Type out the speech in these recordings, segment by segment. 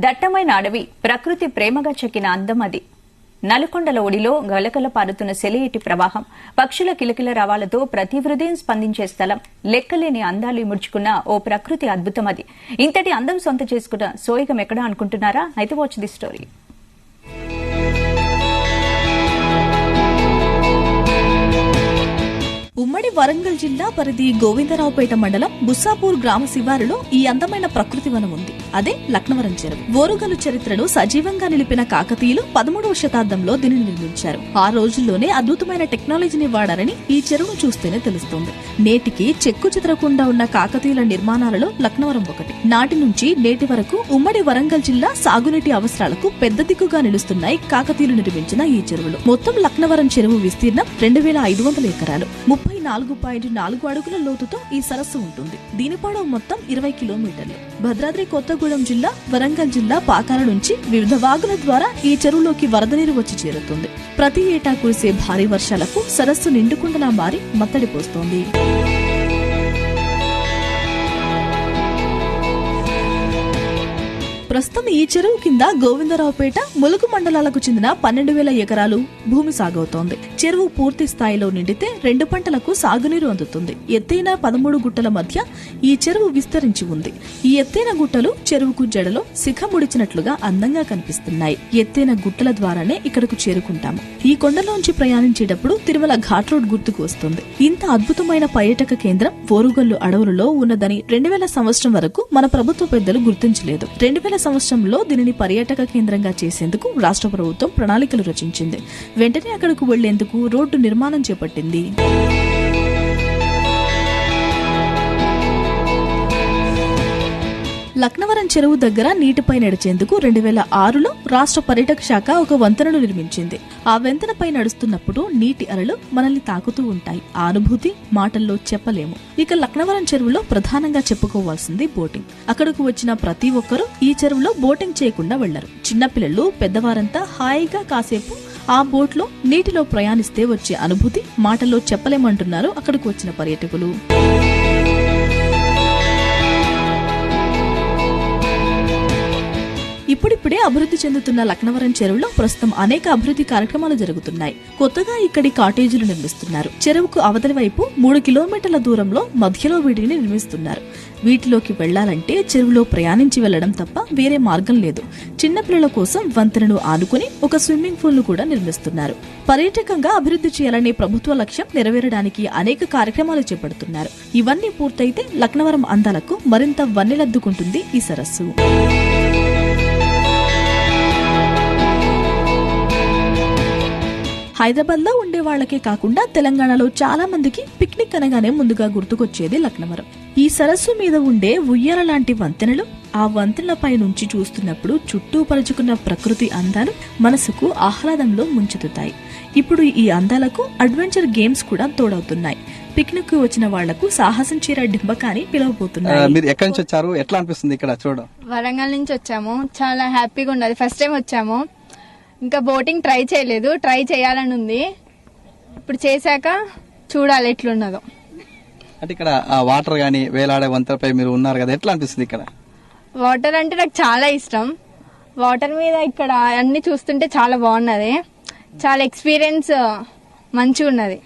దట్టమైన అడవి ప్రకృతి ప్రేమగా చెక్కిన అందం అది. నలుకొండల ఒడిలో గలగల పారుతున్న సెలయేటి ప్రవాహం, పక్షుల కిలకిల రావాలతో ప్రతి హృదయం స్పందించే స్థలం, లెక్కలేని అందాలు ఇముడ్చుకున్న ఓ ప్రకృతి అద్భుతం అది. ఇంతటి అందం సొంత చేసుకున్న సోయగం ఎక్కడా అనుకుంటున్నారా? అయితే వాచ్ ది స్టోరీ. ఉమ్మడి వరంగల్ జిల్లా పరిధి గోవిందరావుపేట మండలం బుస్సాపూర్ గ్రామ శివారులో ఈ అందమైన ప్రకృతి వనం ఉంది. అదే లక్నవరం చెరువు. ఓరుగల్లు చరిత్రను సజీవంగా నిలిపిన కాకతీయులు 13వ శతాబ్దంలో దీనిని నిర్మించారు. ఆ రోజుల్లోనే అద్భుతమైన టెక్నాలజీని వాడారని ఈ చెరువును చూస్తేనే తెలుస్తోంది. నేటికి చెక్కు చెదరకుండా ఉన్న కాకతీయుల నిర్మాణాలలో లక్నవరం ఒకటి. నాటి నుంచి నేటి వరకు ఉమ్మడి వరంగల్ జిల్లా సాగునీటి అవసరాలకు పెద్ద దిక్కుగా నిలుస్తున్నాయి కాకతీయులు నిర్మించిన ఈ చెరువులు. మొత్తం లక్నవరం చెరువు విస్తీర్ణం 2500 ఎకరాలు. 34.4 అడుగుల లోతుతో ఈ సరస్సు ఉంటుంది. దీని పొడవు మొత్తం 20 కిలోమీటర్లు. భద్రాద్రి కొత్తగూడెం జిల్లా, వరంగల్ జిల్లా పాకాల నుంచి వివిధ వాగుల ద్వారా ఈ చెరువులోకి వరద నీరు వచ్చి చేరుతుంది. ప్రతి ఏటా కురిసే భారీ వర్షాలకు సరస్సు నిండుకుండలా మారి మత్తడి పోస్తోంది. ప్రస్తుతం ఈ చెరువు కింద గోవిందరావుపేట, ములుగు మండలాలకు చెందిన 12,000 ఎకరాలు భూమి సాగవుతోంది. చెరువు పూర్తి స్థాయిలో నిండితే 2 పంటలకు సాగునీరు అందుతుంది. ఎత్తైన 13 గుట్టల మధ్య ఈ చెరువు విస్తరించి ఉంది. ఈ ఎత్తైన గుట్టలు చెరువుకు జడలో శిఖ ముడిచినట్లుగా అందంగా కనిపిస్తున్నాయి. ఎత్తైన గుట్టల ద్వారానే ఇక్కడకు చేరుకుంటాము. ఈ కొండలోంచి ప్రయాణించేటప్పుడు తిరుమల ఘాట్ రోడ్ గుర్తుకు వస్తుంది. ఇంత అద్భుతమైన పర్యాటక కేంద్రం ఓరుగల్లు అడవులలో ఉన్నదని 2000 సంవత్సరం వరకు మన ప్రభుత్వ పెద్దలు గుర్తించలేదు. 2000 సంవత్సరంలో దీనిని పర్యాటక కేంద్రంగా చేసేందుకు రాష్ట్ర ప్రభుత్వం ప్రణాళికలు రచించింది. వెంటనే అక్కడకు వెళ్లేందుకు రోడ్డు నిర్మాణం చేపట్టింది. లక్నవరం చెరువు దగ్గర నీటిపై నడిచేందుకు 2006లో రాష్ట్ర పర్యాటక శాఖ ఒక వంతెనను నిర్మించింది. ఆ వంతెనపై నడుస్తున్నప్పుడు నీటి అలలు మనల్ని తాకుతూ ఉంటాయి. ఆ అనుభూతి మాటల్లో చెప్పలేము. ఇక లక్నవరం చెరువులో ప్రధానంగా చెప్పుకోవాల్సింది బోటింగ్. అక్కడకు వచ్చిన ప్రతి ఒక్కరూ ఈ చెరువులో బోటింగ్ చేయకుండా వెళ్లరు. చిన్నపిల్లలు, పెద్దవారంతా హాయిగా కాసేపు ఆ బోట్లో నీటిలో ప్రయాణిస్తే వచ్చే అనుభూతి మాటల్లో చెప్పలేమంటున్నారు అక్కడకు వచ్చిన పర్యాటకులు. ఇప్పుడిప్పుడే అభివృద్ధి చెందుతున్న లక్నవరం చెరువులో ప్రస్తుతం అనేక అభివృద్ధి కార్యక్రమాలు జరుగుతున్నాయి. కొత్తగా ఇక్కడి కాటేజీలు నిర్మిస్తున్నారు. చెరువుకు అవతలి వైపు 3 కిలోమీటర్ల దూరంలో మధ్యలో వీటిని నిర్మిస్తున్నారు. వీటిలోకి వెళ్లాలంటే చెరువులో ప్రయాణించి వెళ్లడం తప్ప వేరే మార్గం లేదు. చిన్నపిల్లల కోసం వంతెనను ఆనుకుని ఒక స్విమ్మింగ్ పూల్ ను కూడా నిర్మిస్తున్నారు. పర్యాటకంగా అభివృద్ధి చేయాలనే ప్రభుత్వ లక్ష్యం నెరవేరడానికి అనేక కార్యక్రమాలు చేపడుతున్నారు. ఇవన్నీ పూర్తయితే లక్నవరం అందాలకు మరింత వన్నెలద్దుకుంటుంది ఈ సరస్సు. హైదరాబాద్ లో ఉండే వాళ్లకే కాకుండా తెలంగాణలో చాలా మందికి పిక్నిక్ అనగానే ముందుగా గుర్తుకొచ్చేది లక్నవరం. ఈ సరస్సు మీద ఉండే ఉయ్యాల లాంటి వంతెనలు, ఆ వంతెనలపై నుంచి చూస్తున్నప్పుడు చుట్టూ పరుచుకున్న ప్రకృతి అందాలు మనసుకు ఆహ్లాదంలో ముంచెత్తుతాయి. ఇప్పుడు ఈ అందాలకు అడ్వెంచర్ గేమ్స్ కూడా తోడవుతున్నాయి. పిక్నిక్ కు వచ్చిన వాళ్లకు సాహసం చీర డింబకాని పిలవబోతున్నాయి. మీరు ఎక్కడి నుంచి వచ్చారు? ఎట్లా అనిపిస్తుంది ఇక్కడ చూడడం? వరంగల్ నుంచి వచ్చాము. చాలా హ్యాపీగా ఉన్నది. ఫస్ట్ టైం వచ్చాము. ఇంకా బోటింగ్ ట్రై చేయలేదు, ట్రై చేయాలని ఉంది. ఇప్పుడు చేశాక చూడాలి ఎట్లున్నదో. అంటే ఇక్కడ వాటర్ గానీ వేలాడే వంతెనపై మీరు ఉన్నారు కదా, ఎట్లా అనిపిస్తుంది ఇక్కడ? వాటర్ అంటే నాకు చాలా ఇష్టం. వాటర్ మీద ఇక్కడ అన్ని చూస్తుంటే చాలా బాగున్నది. చాలా ఎక్స్పీరియన్స్ మంచిగా ఉన్నది.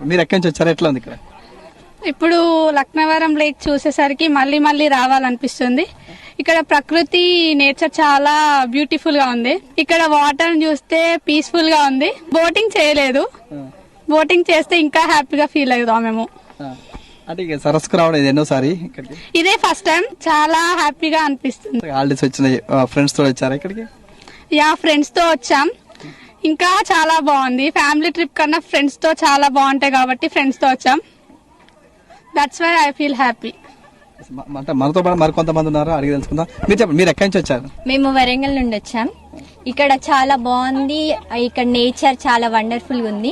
మీరు ఎక్కడి నుంచి వచ్చారు? ఎట్లా ఉంది ఇక్కడ? ఇప్పుడు లక్నవరం లేక్ చూసేసరికి మళ్ళీ రావాలనిపిస్తుంది. ఇక్కడ ప్రకృతి, నేచర్ చాలా బ్యూటిఫుల్ గా ఉంది. ఇక్కడ వాటర్ చూస్తే పీస్ఫుల్ గా ఉంది. బోటింగ్ చేయలేదు, బోటింగ్ చేస్తే ఇంకా హ్యాపీగా ఫీల్ అవుతాం మేము. అంటే సరస్సుకు రావడం ఎన్నోసారి? ఇదే ఫస్ట్ టైం. చాలా హ్యాపీగా అనిపిస్తుంది. హాలిడేస్ వచ్చిన ఫ్రెండ్స్ తో వచ్చారా ఇక్కడికి? యా, ఫ్రెండ్స్ తో వచ్చాం. ఇంకా చాలా బాగుంది. ఫ్యామిలీ ట్రిప్ కన్నా ఫ్రెండ్స్ తో చాలా బాగుంటాయి కాబట్టి ఫ్రెండ్స్ తో వచ్చాం. That's why I feel happy. అంటే మనతో పాటు మరి కొంతమంది ఉన్నారు, అడిగి తెలుసుకుందాం. మీరు చెప్పండి, మీరు ఎక్కడి నుంచి వచ్చారు? మేము వరంగల్ నుండి వచ్చాం. ఇక్కడ చాలా బాగుంది. ఇక్కడ నేచర్ చాలా వండర్ఫుల్ గా ఉంది.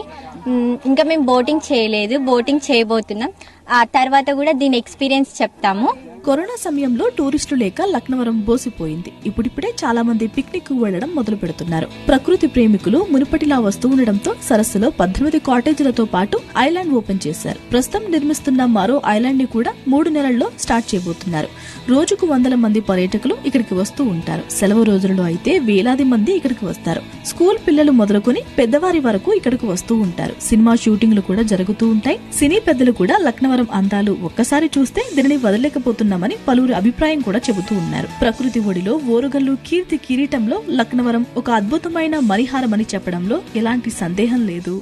ఇంకా మేము బోటింగ్ చేయలేదు, బోటింగ్ చేయబోతున్నాం. ఆ తర్వాత కూడా దీని ఎక్స్పీరియన్స్ చెప్తాము. కరోనా సమయంలో టూరిస్టులు లేక లక్నవరం బోసిపోయింది. ఇప్పుడిప్పుడే చాలా మంది పిక్నిక్ కు వెళ్లడం మొదలు పెడుతున్నారు. ప్రకృతి ప్రేమికులు మునుపటిలా వస్తూ ఉండడంతో సరస్సులో 18 కాటేజీలతో పాటు ఐలాండ్ ఓపెన్ చేశారు. ప్రస్తుతం నిర్మిస్తున్న మరో ఐలాండ్ ని కూడా 3 నెలల్లో స్టార్ట్ చేయబోతున్నారు. రోజుకు 100 మంది పర్యాటకులు ఇక్కడికి వస్తూ ఉంటారు. సెలవు రోజులలో అయితే వేలాది మంది ఇక్కడికి వస్తారు. స్కూల్ పిల్లలు మొదలుకొని పెద్దవారి వరకు ఇక్కడికి వస్తూ ఉంటారు. సినిమా షూటింగ్లు కూడా జరుగుతూ ఉంటాయి. సినీ పెద్దలు కూడా లక్నవరం అందాలు ఒక్కసారి చూస్తే దీనిని వదలలేకపోతున్నామని పలువురు అభిప్రాయం కూడా చెబుతూ ఉన్నారు. ప్రకృతి ఒడిలో ఓరుగల్లు కీర్తి కిరీటంలో లక్నవరం ఒక అద్భుతమైన మణిహారమని చెప్పడంలో ఎలాంటి సందేహం లేదు.